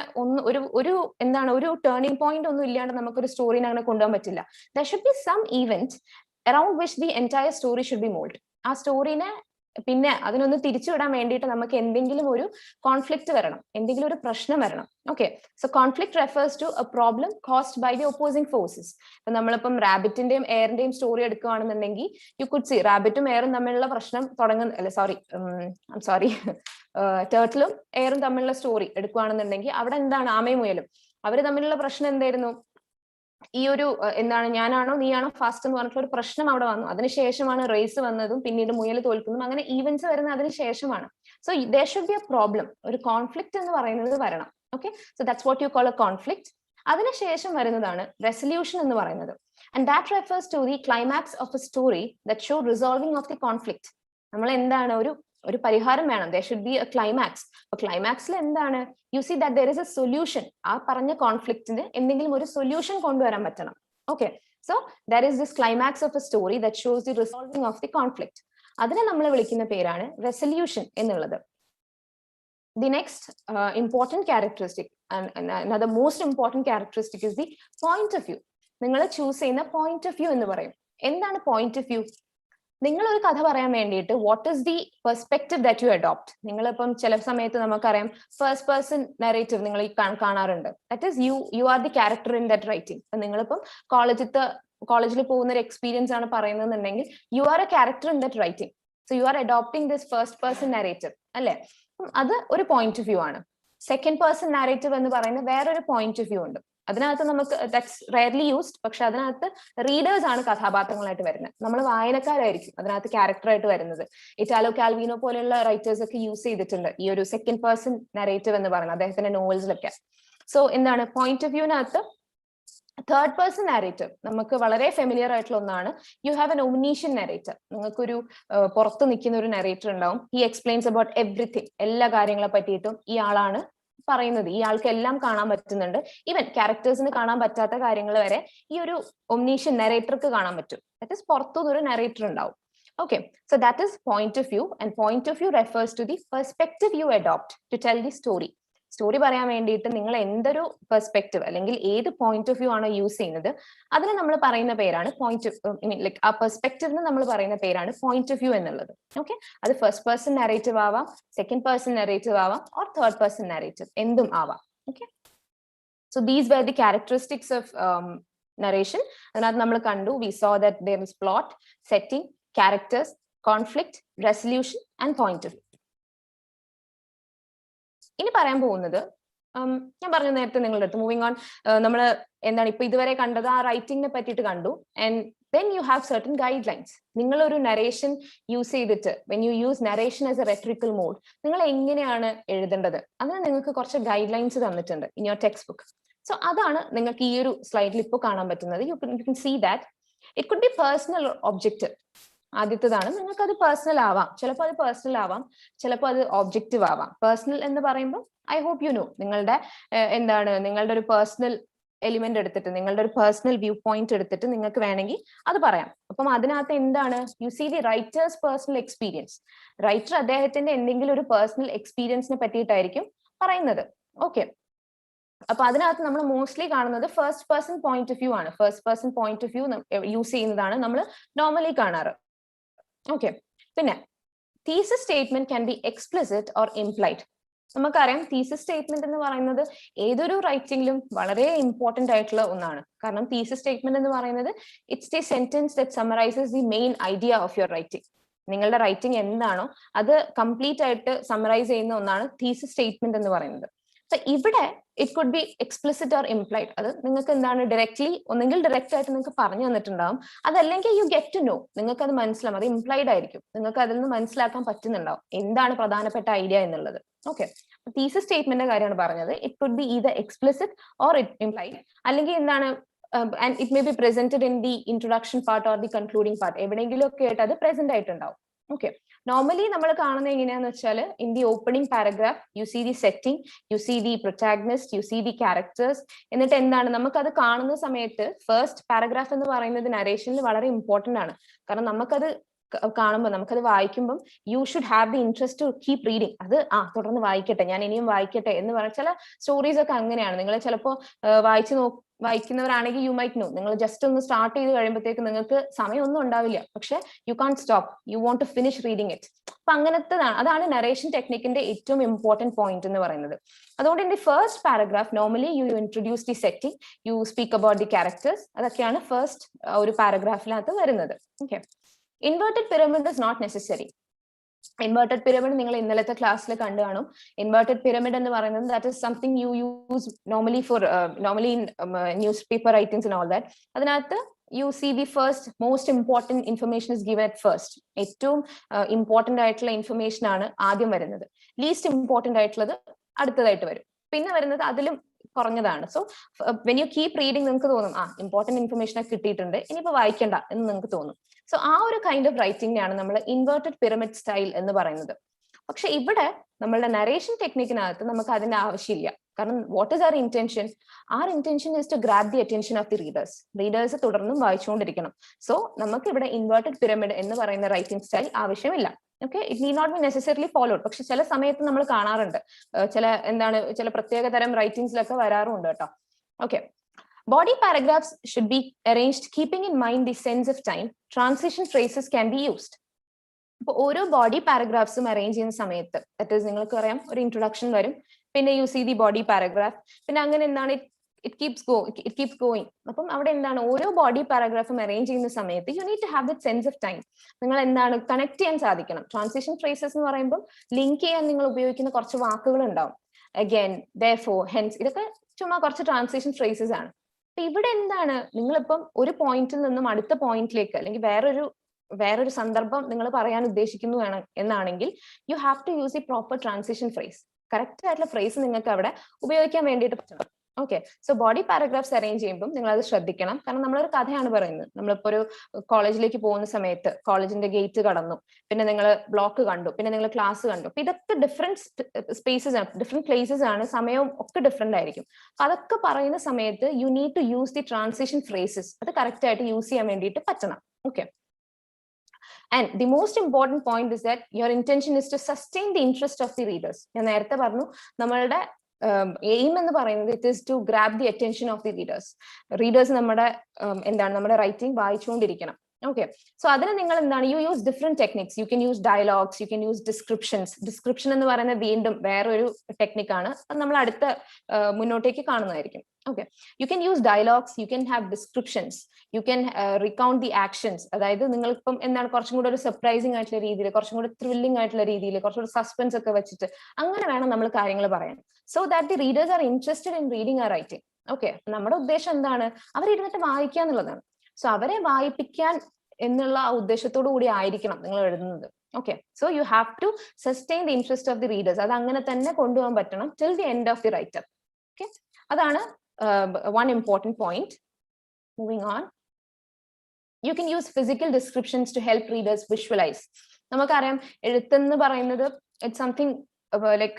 ഒരു ടേണിംഗ് പോയിന്റ് ഒന്നും ഇല്ലാണ്ട് നമുക്കൊരു സ്റ്റോറിനെ അങ്ങനെ കൊണ്ടുപോകാൻ പറ്റില്ല. there should be some event around which the entire story should be molded. ആ സ്റ്റോറിനെ പിന്നെ അതിനൊന്ന് തിരിച്ചുവിടാൻ വേണ്ടിയിട്ട് നമുക്ക് എന്തെങ്കിലും ഒരു കോൺഫ്ലിക്റ്റ് വരണം, എന്തെങ്കിലും ഒരു പ്രശ്നം വരണം. Okay, so conflict refers to a problem caused by the opposing forces. ഇപ്പൊ നമ്മളിപ്പം റാബിറ്റിന്റെയും എയറിന്റെയും സ്റ്റോറി എടുക്കുകയാണെന്നുണ്ടെങ്കിൽ യു കുഡ് സി റാബിറ്റും എയറും തമ്മിലുള്ള പ്രശ്നം ടേർട്ടിലും എയറും തമ്മിലുള്ള സ്റ്റോറി എടുക്കുകയാണെന്നുണ്ടെങ്കിൽ അവിടെ എന്താണ്, ആമയും മുയലും അവര് തമ്മിലുള്ള പ്രശ്നം എന്തായിരുന്നു? ഈ ഒരു എന്താണ്, ഞാനാണോ നീയാണോ ഫാസ്റ്റ് എന്ന് പറഞ്ഞിട്ടുള്ള ഒരു പ്രശ്നം അവിടെ വന്നു. അതിനുശേഷമാണ് റേസ് വന്നതും പിന്നീട് മുയൽ തോൽക്കുന്നതും. അങ്ങനെ ഈവൻസ് വരുന്നത് അതിനുശേഷമാണ്. So there should be a problem, ഒരു കോൺഫ്ലിക്റ്റ് എന്ന് പറയുന്നത് വരണം. Okay, so that's what you call a conflict. അതിനുശേഷം വരുന്നതാണ് റെസൊല്യൂഷൻ എന്ന് പറയുന്നത്. And that refers to the climax of a story that show resolving of the conflict. നമ്മൾ എന്താണ്, ഒരു പരിഹാരം വേണം. there should be a climax. അപ്പൊ ക്ലൈമാക്സിൽ എന്താണ്, you see that there is a solution. ആ പറഞ്ഞ കോൺഫ്ലിക്റ്റിന് എന്തെങ്കിലും ഒരു സൊല്യൂഷൻ കൊണ്ടുവരാൻ പറ്റണം. Okay, so there is this climax of a story that shows the resolving of the conflict. അതിനെ നമ്മൾ വിളിക്കുന്ന പേരാണ് റെസൊല്യൂഷൻ എന്നുള്ളത്. The next important characteristic and another most important characteristic is the point of view. നിങ്ങൾ choose ചെയ്യുന്ന point of view എന്ന് പറയും. എന്താണ് പോയിന്റ് ഓഫ് വ്യൂ? നിങ്ങൾ ഒരു കഥ പറയാൻ വേണ്ടിയിട്ട് what is the perspective that you adopt. നിങ്ങളിപ്പം ചില സമയത്ത് നമുക്കറിയാം ഫസ്റ്റ് പേഴ്സൺ നറേറ്റീവ് നിങ്ങൾ കാണാറുണ്ട്. That is you are the character in that writing. അപ്പൊ നിങ്ങളിപ്പം കോളേജിൽ പോകുന്ന ഒരു എക്സ്പീരിയൻസ് ആണ് പറയുന്നതെന്നുണ്ടെങ്കിൽ you are a character in that writing. So you are adopting this first person narrative അല്ലെ. അത് ഒരു പോയിന്റ് ഓഫ് വ്യൂ ആണ്. സെക്കൻഡ് പേഴ്സൺ നറേറ്റീവ് എന്ന് പറയുന്ന വേറൊരു പോയിന്റ് ഓഫ് വ്യൂ ഉണ്ട്. അതിനകത്ത് നമുക്ക് ദാറ്റ്സ് റെയർലി യൂസ്ഡ്. പക്ഷെ അതിനകത്ത് റീഡേഴ്സ് ആണ് കഥാപാത്രങ്ങളായിട്ട് വരുന്നത്. നമ്മൾ വായനക്കാരായിരിക്കും അതിനകത്ത് ക്യാരക്ടറായിട്ട് വരുന്നത്. ഇറ്റാലോ കാൽവിനോ പോലെയുള്ള റൈറ്റേഴ്സ് ഒക്കെ യൂസ് ചെയ്തിട്ടുണ്ട് ഈ ഒരു സെക്കൻഡ് പേഴ്സൺ നറേറ്റീവ് എന്ന് പറയുന്നത് അദ്ദേഹത്തിന്റെ നോവൽസിലൊക്കെ. സോ എന്താണ് പോയിന്റ് ഓഫ് വ്യൂവിനകത്ത് തേർഡ് പേഴ്സൺ നാരേറ്റീവ് നമുക്ക് വളരെ ഫെമിലിയർ ആയിട്ടുള്ള ഒന്നാണ്. You have an omniscient narrator. നിങ്ങൾക്കൊരു പുറത്ത് നിൽക്കുന്ന ഒരു നറേറ്റർ ഉണ്ടാവും. He explains about everything. എല്ലാ കാര്യങ്ങളെ പറ്റിയിട്ടും ഈ ആളാണ് പറയുന്നത്. ഈ ആൾക്ക് എല്ലാം കാണാൻ പറ്റുന്നുണ്ട്. ഈവൻ ക്യാരക്ടേഴ്സിന് കാണാൻ പറ്റാത്ത കാര്യങ്ങൾ വരെ ഈ ഒരു ഒംനീഷ്യൻ നറേറ്റർക്ക് കാണാൻ പറ്റും. ദാറ്റ് ഇസ് പുറത്തുനിന്ന് ഒരു നറേറ്റർ ഉണ്ടാവും. Okay, so that is point of view, and point of view refers to the perspective you adopt to tell the story. Story പറയാൻ വേണ്ടിയിട്ട് നിങ്ങൾ എന്തൊരു പെർസ്പെക്റ്റീവ് അല്ലെങ്കിൽ ഏത് പോയിന്റ് ഓഫ് വ്യൂ ആണോ യൂസ് ചെയ്യുന്നത് അതിന് നമ്മൾ പറയുന്ന പേരാണ് ലൈക്ക് ആ പെർസ്പെക്റ്റീവിന് നമ്മൾ പറയുന്ന പേരാണ് പോയിന്റ് ഓഫ് വ്യൂ എന്നുള്ളത്. ഓക്കെ, അത് ഫസ്റ്റ് പേഴ്സൺ നരേറ്റീവ് ആവാം, സെക്കൻഡ് പേഴ്സൺ നരേറ്റീവ് ആവാം, ഓർ തേർഡ് പേഴ്സൺ നരേറ്റീവ്, എന്തും ആവാം. Okay, so these were the characteristics of narration. അതിനകത്ത് നമ്മൾ കണ്ടു, we saw that there is plot, setting, characters, conflict, resolution and point of view. ഇനി പറയാൻ പോകുന്നത് ഞാൻ പറഞ്ഞ നേരത്തെ നിങ്ങളുടെ അടുത്ത് മൂവിങ് ഓൺ, നമ്മൾ എന്താണ് ഇപ്പൊ ഇതുവരെ കണ്ടത് ആ റൈറ്റിംഗിനെ പറ്റിയിട്ട് കണ്ടു. And then you have certain guidelines. നിങ്ങൾ ഒരു നരേഷൻ യൂസ് ചെയ്തിട്ട് when you use narration as a rhetorical mode, നിങ്ങൾ എങ്ങനെയാണ് എഴുതേണ്ടത് അങ്ങനെ നിങ്ങൾക്ക് കുറച്ച് ഗൈഡ് ലൈൻസ് തന്നിട്ടുണ്ട് in your textbook. സോ അതാണ് നിങ്ങൾക്ക് ഈ ഒരു സ്ലൈഡിൽ ഇപ്പോൾ കാണാൻ പറ്റുന്നത്. you can see that it could be personal or objective. ആദ്യത്തേതാണ്, നിങ്ങൾക്ക് അത് പേഴ്സണൽ ആവാം, ചിലപ്പോൾ അത് പേഴ്സണൽ ആവാം, ചിലപ്പോൾ അത് ഒബ്ജക്റ്റീവ് ആവാം. പേഴ്സണൽ എന്ന് പറയുമ്പോൾ ഐ ഹോപ്പ് യു നോ, നിങ്ങളുടെ എന്താണ് നിങ്ങളുടെ ഒരു പേഴ്സണൽ എലിമെന്റ് എടുത്തിട്ട്, നിങ്ങളുടെ ഒരു പേഴ്സണൽ വ്യൂ പോയിന്റ് എടുത്തിട്ട് നിങ്ങൾക്ക് വേണമെങ്കിൽ അത് പറയാം. അപ്പം അതിനകത്ത് എന്താണ്, you see the writer's personal experience. Writer അദ്ദേഹത്തിന്റെ എന്തെങ്കിലും ഒരു പേഴ്സണൽ എക്സ്പീരിയൻസിനെ പറ്റിയിട്ടായിരിക്കും പറയുന്നത്. ഓക്കെ, അപ്പൊ അതിനകത്ത് നമ്മൾ മോസ്റ്റ്ലി കാണുന്നത് first person point of view ആണ്. First person point of view use ചെയ്യുന്നതാണ് നമ്മൾ നോർമലി കാണാറ്. ഓക്കെ, പിന്നെ thesis statement can be explicit or implied. നമുക്കറിയാം തീസിസ് സ്റ്റേറ്റ്മെന്റ് എന്ന് പറയുന്നത് ഏതൊരു റൈറ്റിംഗിലും വളരെ ഇമ്പോർട്ടന്റ് ആയിട്ടുള്ള ഒന്നാണ്. കാരണം തീസിസ് സ്റ്റേറ്റ്മെന്റ് എന്ന് പറയുന്നത് it's the sentence that summarises the main idea of your writing. നിങ്ങളുടെ റൈറ്റിംഗ് എന്താണോ അത് കംപ്ലീറ്റ് ആയിട്ട് സമ്മറൈസ് ചെയ്യുന്ന ഒന്നാണ് തീസിസ് സ്റ്റേറ്റ്മെന്റ് എന്ന് പറയുന്നത്. സോ ഇവിടെ it could B explicit or implied. അത് നിങ്ങൾക്ക് എന്താണ് ഡയറക്ട്ലി, ഒന്നെങ്കിൽ ഡയറക്റ്റ് ആയിട്ട് നിങ്ങൾക്ക് പറഞ്ഞു തന്നിട്ടുണ്ടാവും, അതല്ലെങ്കിൽ യു ഗെറ്റ് ടു നോ, നിങ്ങൾക്ക് അത് മനസ്സിലാവും, അത് ഇംപ്ലൈഡ് ആയിരിക്കും, നിങ്ങൾക്ക് അതിൽ നിന്ന് മനസ്സിലാക്കാൻ പറ്റുന്നുണ്ടാവും എന്താണ് പ്രധാനപ്പെട്ട ഐഡിയ എന്നുള്ളത്. ഓക്കെ, തീസിസ് സ്റ്റേറ്റ്മെന്റിന്റെ കാര്യമാണ് പറഞ്ഞത്. It could B either explicit or implied, അല്ലെങ്കിൽ എന്താണ് and it may be presented in the introduction part or the concluding part, എവിടെയെങ്കിലും ഒക്കെ ആയിട്ട് അത് പ്രസന്റ് ആയിട്ടുണ്ടാവും. ഓക്കെ, നോർമലി നമ്മൾ കാണുന്നത് എങ്ങനെയാന്ന് വെച്ചാൽ in the opening paragraph you see the setting, you see the protagonist, you see the characters. എന്നിട്ട് എന്താണ് നമുക്കത് കാണുന്ന സമയത്ത് ഫസ്റ്റ് പാരഗ്രാഫ് എന്ന് പറയുന്നത് നരേഷനിൽ വളരെ ഇമ്പോർട്ടന്റ് ആണ്. കാരണം നമുക്കത് കാണുമ്പോൾ, നമുക്കത് വായിക്കുമ്പോൾ you should have the interest to keep reading. അത് തുടർന്ന് വായിക്കട്ടെ, ഞാൻ ഇനിയും വായിക്കട്ടെ എന്ന് പറഞ്ഞ ചില സ്റ്റോറീസ് ഒക്കെ അങ്ങനെയാണ്. നിങ്ങൾ ചിലപ്പോൾ വായിക്കുന്നവരാണെങ്കിൽ യു മൈറ്റ് നോ, നിങ്ങൾ ജസ്റ്റ് ഒന്ന് സ്റ്റാർട്ട് ചെയ്ത് കഴിയുമ്പോഴത്തേക്ക് നിങ്ങൾക്ക് സമയമൊന്നും ഉണ്ടാവില്ല, പക്ഷെ you can't stop, you want to finish reading it. അപ്പൊ അങ്ങനത്തതാണ്, അതാണ് നരേഷൻ ടെക്നിക്കിന്റെ ഏറ്റവും ഇമ്പോർട്ടന്റ് പോയിന്റ് എന്ന് പറയുന്നത്. അതുകൊണ്ട് in the first paragraph normally you introduce the setting, you speak about the characters. അതൊക്കെയാണ് ഫസ്റ്റ് ഒരു പാരഗ്രാഫിനകത്ത് വരുന്നത്. Okay, inverted pyramid is not necessary. Inverted pyramid നിങ്ങൾ ഇന്നലത്തെ ക്ലാസ്സിൽ കണ്ടു കാണും. ഇൻവേർട്ടഡ് പിരമിഡ് എന്ന് പറയുന്നത് that is something you use normally in newspaper writings and all that. അതിനകത്ത് you see the first most important information is given at first. ഏറ്റവും important ആയിട്ടുള്ള ഇൻഫർമേഷൻ ആണ് ആദ്യം വരുന്നത്. ലീസ്റ്റ് ഇമ്പോർട്ടന്റ് ആയിട്ടുള്ളത് അടുത്തതായിട്ട് വരും. പിന്നെ വരുന്നത് അതിലും കുറഞ്ഞതാണ്. So when you keep reading നിങ്ങൾക്ക് തോന്നും ഇമ്പോർട്ടന്റ് ഇൻഫർമേഷൻ ഒക്കെ കിട്ടിയിട്ടുണ്ട്, ഇനിയിപ്പോ വായിക്കണ്ട എന്ന് നിങ്ങൾക്ക് തോന്നും. സോ ആ ഒരു കൈൻഡ് ഓഫ് റൈറ്റിംഗിനെയാണ് നമ്മൾ ഇൻവേർട്ടഡ് പിരമിഡ് സ്റ്റൈൽ എന്ന് പറയുന്നത്. പക്ഷെ ഇവിടെ നമ്മളുടെ നരേഷൻ ടെക്നിക്കിനകത്ത് നമുക്ക് അതിന്റെ ആവശ്യമില്ല. കാരണം what is our intention? Our intention is to grab the attention of the readers തുടർന്നും വായിച്ചുകൊണ്ടിരിക്കണം. സോ നമുക്ക് ഇവിടെ ഇൻവേർട്ടഡ് പിരമിഡ് എന്ന് പറയുന്ന റൈറ്റിംഗ് സ്റ്റൈൽ ആവശ്യമില്ല. Okay, it need not be necessarily followed. പക്ഷെ ചില സമയത്ത് നമ്മൾ കാണാറുണ്ട്, ചില പ്രത്യേക തരം റൈറ്റിംഗ്സിലൊക്കെ വരാറുണ്ട് കേട്ടോ. Okay, body paragraphs should be arranged keeping in mind the sense of time. Transition phrases can be used. അപ്പോൾ ഓരോ ബോഡി പാരഗ്രാഫ്സും അറേഞ്ച് ചെയ്യുന്ന സമയത്ത്, ദാറ്റ് ഈസ് നിങ്ങൾക്ക് അറിയാം ഒരു ഇൻട്രൊഡക്ഷൻ വരും, പിന്നെ you see the body paragraph, പിന്നെ അങ്ങനെ എന്താണ് ഇറ്റ് കീപ്സ് ഗോയിങ്. അപ്പം അവിടെ എന്താണ് ഓരോ ബോഡി പാരഗ്രാഫും അറേഞ്ച് ചെയ്യുന്ന സമയത്ത് you need to have that sense of time. നിങ്ങൾ എന്താണ് കണക്ട് ചെയ്യാൻ സാധിക്കണം. ട്രാൻസിഷൻ ഫ്രേസസ് എന്ന് പറയുമ്പോൾ ലിങ്ക് ചെയ്യാൻ നിങ്ങൾ ഉപയോഗിക്കുന്ന കുറച്ച് വാക്കുകൾ ഉണ്ടാവും. അഗൈൻ, therefore, hence, ഇതൊക്കെ ചുമ്മാ കുറച്ച് ട്രാൻസിഷൻ ഫ്രേസസ് ആണ്. അപ്പൊ ഇവിടെ എന്താണ്, നിങ്ങളിപ്പം ഒരു പോയിന്റിൽ നിന്നും അടുത്ത പോയിന്റിലേക്ക് അല്ലെങ്കിൽ വേറൊരു സന്ദർഭം നിങ്ങൾ പറയാൻ ഉദ്ദേശിക്കുന്നു എന്നാണെങ്കിൽ you have to use the proper transition phrase. Correct ആയിട്ടുള്ള ഫ്രേസ് നിങ്ങൾക്ക് അവിടെ ഉപയോഗിക്കാൻ വേണ്ടിയിട്ട് പറ്റണം. Okay, so body paragraphs arrange ചെയ്യുമ്പോൾ നിങ്ങൾ അത് ശ്രദ്ധിക്കണം. കാരണം നമ്മളൊരു കഥയാണ് പറയുന്നത്. നമ്മളിപ്പോ ഒരു കോളേജിലേക്ക് പോകുന്ന സമയത്ത് കോളേജിന്റെ ഗേറ്റ് കടന്നു, പിന്നെ നിങ്ങൾ ബ്ലോക്ക് കണ്ടു, പിന്നെ നിങ്ങൾ ക്ലാസ് കണ്ടു. അപ്പൊ ഇതൊക്കെ ഡിഫറെന്റ് സ്പേസസ് ആണ്, ഡിഫറെന്റ് പ്ലേസസ് ആണ്, സമയവും ഒക്കെ ഡിഫറെന്റ് ആയിരിക്കും. അതൊക്കെ പറയുന്ന സമയത്ത് you need to use the transition phrases. അത് കറക്റ്റ് ആയിട്ട് യൂസ് ചെയ്യാൻ വേണ്ടിയിട്ട് പറ്റണം. Okay, and the most important point is that your intention is to sustain the interest of the readers. ഞാൻ നേരത്തെ പറഞ്ഞു നമ്മളുടെ എയിം എന്ന് പറയുന്നത് it is to grab the attention of the readers. Readers നമ്മുടെ നമ്മുടെ റൈറ്റിംഗ് വായിച്ചുകൊണ്ടിരിക്കണം. ഓക്കെ, സോ അതിന് നിങ്ങൾ എന്താണ്, you use different techniques. You can use dialogues, you can use descriptions. Description എന്ന് പറയുന്നത് വീണ്ടും വേറൊരു ടെക്നിക്കാണ്, അത് നമ്മൾ അടുത്ത മുന്നോട്ടേക്ക് കാണുന്നതായിരിക്കും. Okay, you can use dialogues, you can have descriptions, you can recount the actions. അതായത് നിങ്ങളിപ്പം എന്താണ് കുറച്ചും കൂടെ ഒരു സർപ്രൈസിങ് ആയിട്ടുള്ള രീതിയിൽ, കുറച്ചും കൂടെ ത്രില്ലിംഗ് ആയിട്ടുള്ള രീതിയിൽ, കുറച്ചുകൂടെ സസ്പെൻസ് ഒക്കെ വെച്ചിട്ട് അങ്ങനെ വേണം നമ്മൾ കാര്യങ്ങൾ പറയാൻ. So that the readers are interested in reading ആ റൈറ്റിംഗ്. ഓക്കെ, നമ്മുടെ ഉദ്ദേശം എന്താണ്, അവരിരുന്നിട്ട് വായിക്കുക എന്നുള്ളതാണ്. സോ അവരെ വായിപ്പിക്കാൻ എന്നുള്ള ആ ഉദ്ദേശത്തോടു കൂടി ആയിരിക്കണം നിങ്ങൾ എഴുതുന്നത്. Okay, so you have to sustain the interest of the readers. അത് അങ്ങനെ തന്നെ കൊണ്ടുപോകാൻ പറ്റണം till the end of the writer. Okay, അതാണ് one important point. Moving on, you can use physical descriptions to help readers visualize. നമുക്കറിയാം എഴുത്തെന്ന് പറയുന്നത് it's something like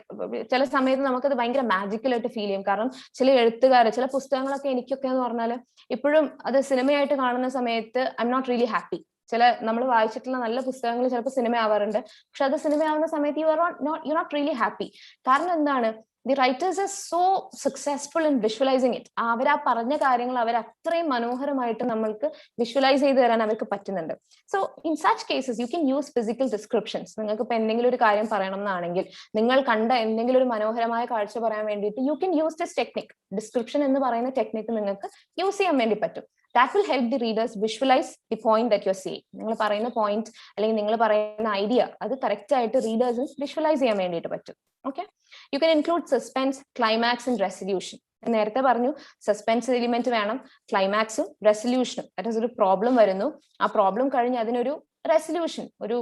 ചില സമയത്ത് നമുക്കത് ഭയങ്കര മാജിക്കൽ ആയിട്ട് ഫീൽ ചെയ്യും. കാരണം ചില എഴുത്തുകാര്, ചില പുസ്തകങ്ങളൊക്കെ എനിക്കൊക്കെ എന്ന് പറഞ്ഞാൽ ഇപ്പോഴും അത് സിനിമയായിട്ട് കാണുന്ന സമയത്ത് I am not really happy. ചില നമ്മൾ വായിച്ചിട്ടുള്ള നല്ല പുസ്തകങ്ങൾ ചിലപ്പോൾ സിനിമ ആവാറുണ്ട്, പക്ഷെ അത് സിനിമ ആവുന്ന സമയത്ത് യു നോട്ട് റിയലി ഹാപ്പി. കാരണം എന്താണ്, the writers are so successful in visualizing it. അവർ ആ പറഞ്ഞ കാര്യങ്ങൾ അവർ അത്രയും മനോഹരമായിട്ട് നമ്മൾക്ക് വിഷ്വലൈസ് ചെയ്ത് തരാൻ അവർക്ക് പറ്റുന്നുണ്ട്. So in such cases U can use physical descriptions. നിങ്ങൾക്ക് ഇപ്പൊ എന്തെങ്കിലും ഒരു കാര്യം പറയണം എന്നാണെങ്കിൽ, നിങ്ങൾ കണ്ട എന്തെങ്കിലും ഒരു മനോഹരമായ കാഴ്ച പറയാൻ വേണ്ടിയിട്ട് U can use this technique. Description എന്ന് പറയുന്ന ടെക്നിക്ക് നിങ്ങൾക്ക് യൂസ് ചെയ്യാൻ വേണ്ടി പറ്റും. That will help the readers visualize the point that you're saying. നിങ്ങൾ പറയുന്ന പോയിന്റ് അല്ലെങ്കിൽ നിങ്ങൾ പറയുന്ന ഐഡിയ അത് കറക്റ്റ് ആയിട്ട് റീഡേഴ്സിന് വിഷ്വലൈസ് ചെയ്യാൻ വേണ്ടിയിട്ട് പറ്റും. Okay, you Ken include suspense, climax and resolution. നേരത്തെ പറഞ്ഞു സസ്പെൻസ് എലിമെന്റ് വേണം, ക്ലൈമാക്സും റെസല്യൂഷനും. ദാറ്റ് ഈസ് ഒരു പ്രോബ്ലം വരുന്നു, ആ പ്രോബ്ലം കഴിഞ്ഞ് അതിനൊരു റെസല്യൂഷൻ, ഒരു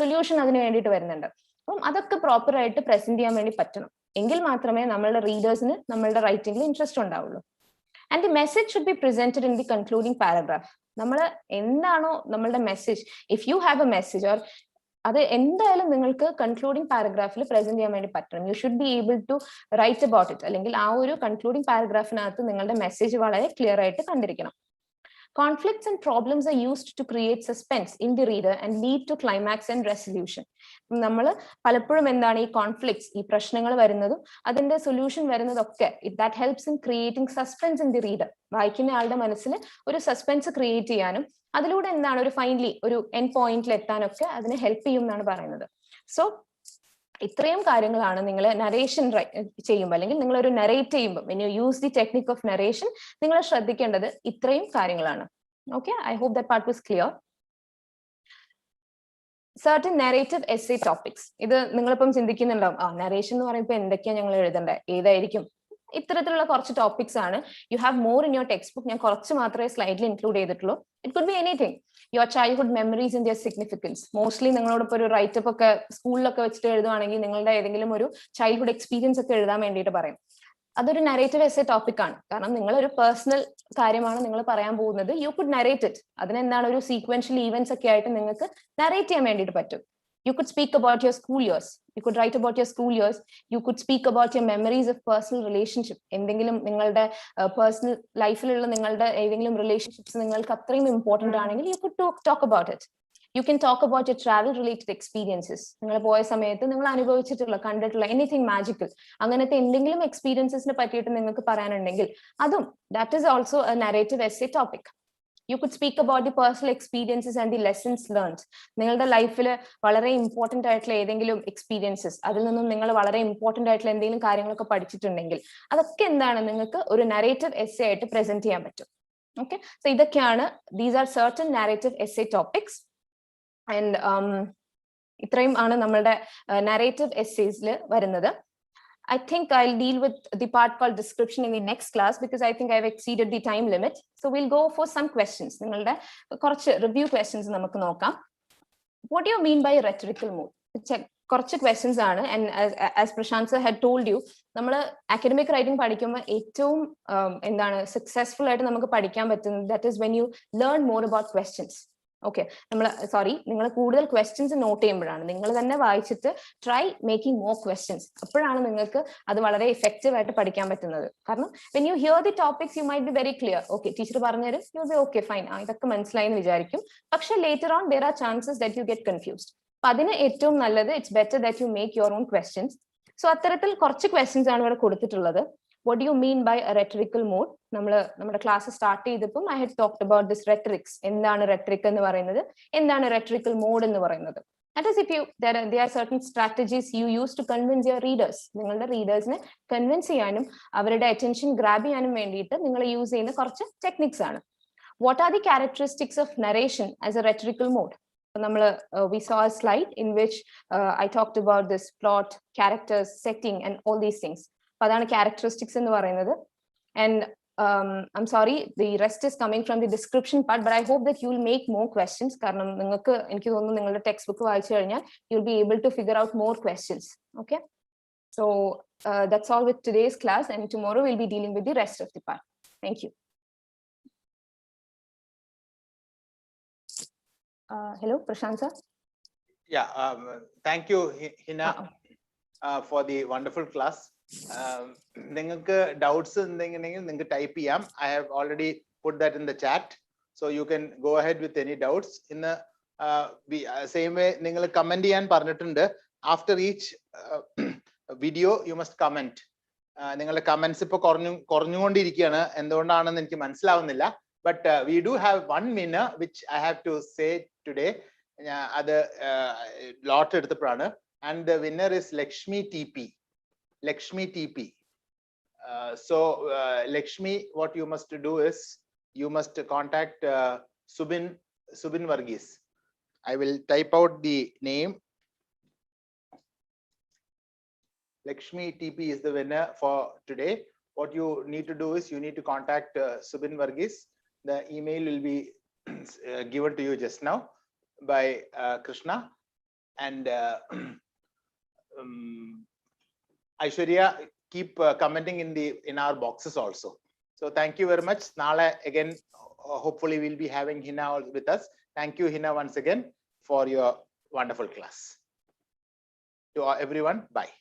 സൊല്യൂഷൻ അതിന് വേണ്ടിയിട്ട് വരുന്നുണ്ട്. അപ്പം അതൊക്കെ പ്രോപ്പർ ആയിട്ട് പ്രസന്റ് ചെയ്യാൻ വേണ്ടി പറ്റണം. എങ്കിൽ മാത്രമേ നമ്മളുടെ റീഡേഴ്സിന് നമ്മളുടെ റൈറ്റിംഗിൽ ഇൻട്രസ്റ്റ് ഉണ്ടാവുള്ളൂ. And the message should be presented in the concluding paragraph. നമ്മൾ എന്താണോ നമ്മളുടെ message, if you have a message or അത് എന്തായാലും നിങ്ങൾക്ക് കൺക്ലൂഡിംഗ് പാരഗ്രാഫിൽ പ്രസന്റ് ചെയ്യാൻ വേണ്ടി പറ്റണം. You should be able to write about it. അല്ലെങ്കിൽ ആ ഒരു കൺക്ലൂഡിംഗ് പാരഗ്രാഫിനകത്ത് നിങ്ങളുടെ മെസ്സേജ് വളരെ ക്ലിയർ ആയിട്ട് കണ്ടിരിക്കണം. Conflicts and problems are used to create suspense in the reader and lead to climax and resolution. നമ്മൾ പലപ്പോഴും എന്താണ് ഈ കോൺഫ്ലിക്ട്സ്, ഈ പ്രശ്നങ്ങൾ വരുന്നതും അതിന്റെ സൊല്യൂഷൻ വരുന്നതൊക്കെ that helps in creating suspense in the reader. വായിക്കുന്ന ആളുടെ മനസ്സിൽ ഒരു സസ്പെൻസ് ക്രിയേറ്റ് ചെയ്യാനും അതിലൂടെ എന്താണ് ഒരു ഫൈനലി ഒരു എൻഡ് പോയിന്റിൽ എത്താനൊക്കെ അതിനെ ഹെൽപ്പ് ചെയ്യും എന്നാണ് പറയുന്നത്. സോ ഇത്രയും കാര്യങ്ങളാണ് നിങ്ങൾ നരേഷൻ ചെയ്യുമ്പോൾ അല്ലെങ്കിൽ നിങ്ങൾ ഒരു നരേറ്റ് ചെയ്യുമ്പോൾ, when you use the technique of narration, നിങ്ങൾ ശ്രദ്ധിക്കേണ്ടത് ഇത്രയും കാര്യങ്ങളാണ്. Okay, I hope that part was clear. certain narrative essay topics. ഇത് നിങ്ങളിപ്പം ചിന്തിക്കുന്നുണ്ടാവും, നരേഷൻ എന്ന് പറയുമ്പോൾ എന്തൊക്കെയാണ് ഞങ്ങൾ എഴുതണ്ടേ, ഏതായിരിക്കും? ഇത്തരത്തിലുള്ള കുറച്ച് ടോപ്പിക്സ് ആണ്. You have more in your text book. ഞാൻ കുറച്ച് മാത്രമേ സ്ലൈഡിൽ ഇൻക്ലൂഡ് ചെയ്തിട്ടുള്ളൂ. It could be anything. Your childhood memories in their significance. Mostly നിങ്ങളോടൊപ്പം ഒരു റൈറ്റപ്പ് ഒക്കെ സ്കൂളിലൊക്കെ വെച്ചിട്ട് എഴുതുവാണെങ്കിൽ നിങ്ങളുടെ ഏതെങ്കിലും ഒരു ചൈൽഡ്ഹുഡ് എക്സ്പീരിയൻസ് ഒക്കെ എഴുതാൻ വേണ്ടിയിട്ട് പറയും. അതൊരു നരേറ്റീവ് എസ്സേ ടോപ്പിക് ആണ്. കാരണം നിങ്ങളൊരു പേഴ്സണൽ കാര്യമാണ് നിങ്ങൾ പറയാൻ പോകുന്നത്. You could narrate it. അതിനെന്താണ് ഒരു സീക്വൻഷ്യൽ ഈവൻസ് ഒക്കെ ആയിട്ട് നിങ്ങൾക്ക് നരേറ്റ് ചെയ്യാൻ വേണ്ടിയിട്ട് പറ്റും. You could speak about your school years. You could write about your school years. You could speak about your memories of personal relationship. എന്തെങ്കിലും നിങ്ങളുടെ പേഴ്സണൽ ലൈഫിലുള്ള നിങ്ങളുടെ ഏതെങ്കിലും റിലേഷൻഷിപ്സ് നിങ്ങൾക്ക് അത്രയും ഇമ്പോർട്ടന്റ് ആണെങ്കിൽ you could talk about it. You can talk about your travel related experiences. നിങ്ങൾ പോയ സമയത്ത് നിങ്ങൾ അനുഭവിച്ചിട്ടുള്ള കണ്ടിട്ടുള്ള എനിത്തിങ് മാജിക്കൽ അങ്ങനത്തെ എന്തെങ്കിലും എക്സ്പീരിയൻസിനെ പറ്റിയിട്ട് നിങ്ങൾക്ക് പറയാനുണ്ടെങ്കിൽ അതും that is also a narrative essay topic. You could speak about the personal experiences and the lessons learned. നിങ്ങളുടെ ലൈഫിൽ വളരെ ഇമ്പോർട്ടന്റ് ആയിട്ടുള്ള ഏതെങ്കിലും എക്സ്പീരിയൻസസ്, അതിൽ നിന്നും നിങ്ങൾ വളരെ ഇമ്പോർട്ടന്റ് ആയിട്ടുള്ള എന്തെങ്കിലും കാര്യങ്ങളൊക്കെ പഠിച്ചിട്ടുണ്ടെങ്കിൽ അതൊക്കെ എന്താണ് നിങ്ങൾക്ക് ഒരു നരേറ്റീവ് എസ്സേ ആയിട്ട് പ്രസന്റ് ചെയ്യാൻ പറ്റും. ഓക്കെ, സോ ഇതൊക്കെയാണ് these are certain narrative essay topics. And ഇത്രയും ആണ് നമ്മളുടെ നരേറ്റീവ് എസ്സേസിൽ വരുന്നത്. I think I'll deal with the part called description in the next class because I think I've exceeded the time limit. So we'll go for some questions. നിങ്ങളുടെ കുറച്ച് review questions നമുക്ക് നോക്കാം. What do you mean by rhetorical mood? കുറച്ച് questions ആണ്. And as Prashant sir had told you, നമ്മൾ academic writing പഠിക്കുമ്പോൾ ഏറ്റവും എന്താണ് സക്സസ്ഫുൾ ആയിട്ട് നമുക്ക് പഠിക്കാൻ പറ്റുന്നത് that is when you learn more about questions. Okay, നിങ്ങൾ കൂടുതൽ ക്വസ്റ്റ്യൻസ് നോട്ട് ചെയ്യുമ്പോഴാണ്, നിങ്ങൾ തന്നെ വായിച്ചിട്ട് ട്രൈ മേക്കിംഗ് മോർ ക്വസ്റ്റ്യൻസ്. അപ്പോഴാണ് നിങ്ങൾക്ക് അത് വളരെ എഫക്റ്റീവ് ആയിട്ട് പഠിക്കാൻ പറ്റുന്നത്. കാരണം when you here the topics you might be very clear. Okay, teacher പറഞ്ഞുതരും, യു ബി ഓക്കെ ഫൈൻ, ഇതൊക്കെ മനസ്സിലായി എന്ന് വിചാരിക്കും. പക്ഷെ later on there are chances that you get confused. അപ്പൊ അതിന് ഏറ്റവും നല്ലത് it's better that you make your own questions. So അത്തരത്തിൽ കുറച്ച് ക്വസ്റ്റ്യൻസ് ആണ് ഇവിടെ കൊടുത്തിട്ടുള്ളത്. What do you mean by a rhetorical mode? നമ്മുടെ ക്ലാസ് സ്റ്റാർട്ട് ചെയ്തപ്പോൾ I had talked about this rhetorics. എന്താണ് rhetoric എന്ന് പറയുന്നത്, എന്താണ് rhetorical mode എന്ന് പറയുന്നത്. That is, if you there are certain strategies you use to convince your readers. നിങ്ങളുടെ റീഡേഴ്സിനെ convince ചെയ്യാനും അവരുടെ അറ്റൻഷൻ ഗ്രാബ് ചെയ്യാനും വേണ്ടിയിട്ട് നിങ്ങൾ യൂസ് ചെയ്യുന്ന കുറച്ച് ടെക്നിക്സ് ആണ്. What are the characteristics of narration as a rhetorical mode? We saw a slide in which I talked about this plot, characters, setting, and all these things. അതാണ് characteristics എന്ന് പറയുന്നത്. And I'm sorry, the rest is coming from the description part, but I hope that you will make more questions. കാരണം നിങ്ങൾക്ക് എനിക്ക് തോന്നുന്നു നിങ്ങളുടെ text book വായിച്ചു കഴിഞ്ഞാൽ you will be able to figure out more questions. Okay, so that's all with today's class, and tomorrow we'll be dealing with the rest of the part. Thank you. Hello, Prashant sir. Yeah, thank you, Hina, for the wonderful class. നിങ്ങൾക്ക് doubts എന്തെങ്കിലും നിങ്ങൾക്ക് type ചെയ്യാം. I have already put that in the chat, so you can go ahead with any doubts. ഇന്ന് same way നിങ്ങൾ comment ചെയ്യാൻ പറഞ്ഞിട്ടുണ്ട്. After each video you must comment. നിങ്ങളുടെ comments ഇപ്പൊ കുറഞ്ഞുകൊണ്ടിരിക്കുകയാണ്, എന്തുകൊണ്ടാണെന്ന് എനിക്ക് മനസ്സിലാവുന്നില്ല. But we do have one winner which I have to say today. അത് ലോട്ട് എടുത്തപ്പോഴാണ്. And the winner is Lakshmi TP. Lakshmi TP. So Lakshmi, what you must do is you must contact Subin Varghese. I will type out the name. Lakshmi TP is the winner for today. What you need to do is you need to contact Subin Varghese. The email will be given to you just now by Krishna, and Aishwarya, keep commenting in our boxes also. So thank you very much. Nala again, hopefully we'll be having Hina with us. Thank you, Hina, once again for your wonderful class. To everyone, bye.